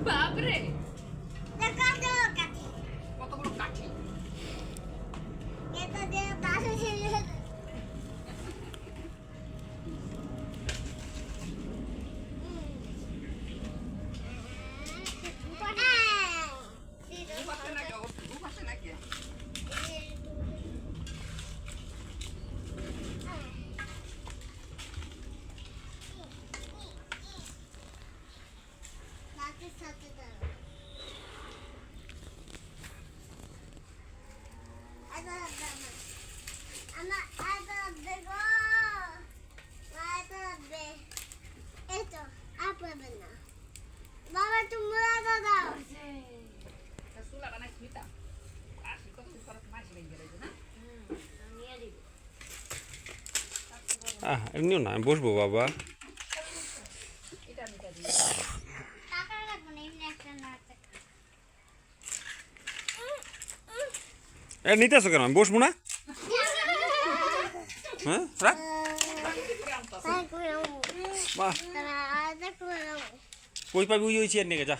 বাপরে কত বড় কাঠি বাবা তুমি দাও এমনিও না আমি বসবো বাবা। নিতেছো কেন? আমি বসবো না। হ্যাঁ রাখ। বাহ কই পাবি ওই চেয়ার নিয়ে যা।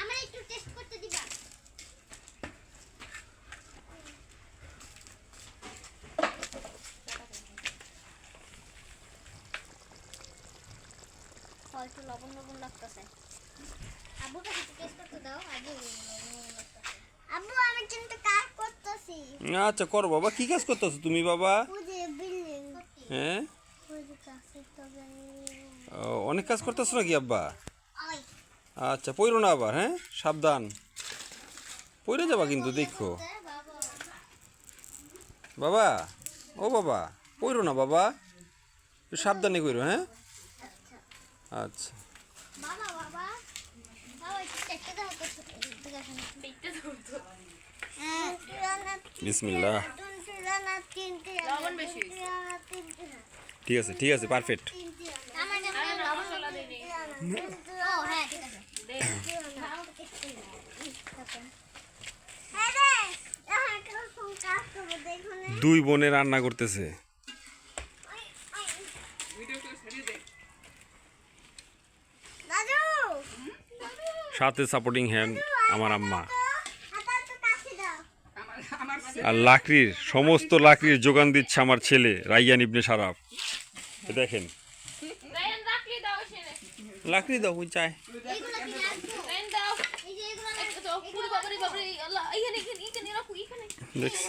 আমরা একটু টেস্ট করতে দিবা? একটু লবণ লবণ লাগতেছে। আব্বু কাছে টেস্ট করতে দাও। আব্বু আমি কিন্তু কাজ করতেছি। আচ্ছা করো বাবা। কি কাজ করতেছো তুমি বাবা? হ্যাঁ অনেক কাজ করতেছো নাকি আব্বা? আচ্ছা পইরো না আবার। হ্যাঁ সাবধান পইরে যাবা কিন্তু দেখো বাবা। ও বাবা পইরো না বাবা, একটু সাবধানে কইরো। হ্যাঁ আচ্ছা বিসমিল্লাহ। ঠিক আছে ঠিক আছে পারফেক্ট। দুই বোনে রান্না করতেছে। সাথে সাপোর্টিং হ্যান্ড আমার আম্মা। আর লাকড়ির সমস্ত লাকড়ির যোগান দিচ্ছে আমার ছেলে রাইয়ান ইবনে সারাফ। দেখেন লাকড়ি দাও ওই চায়। দেখছি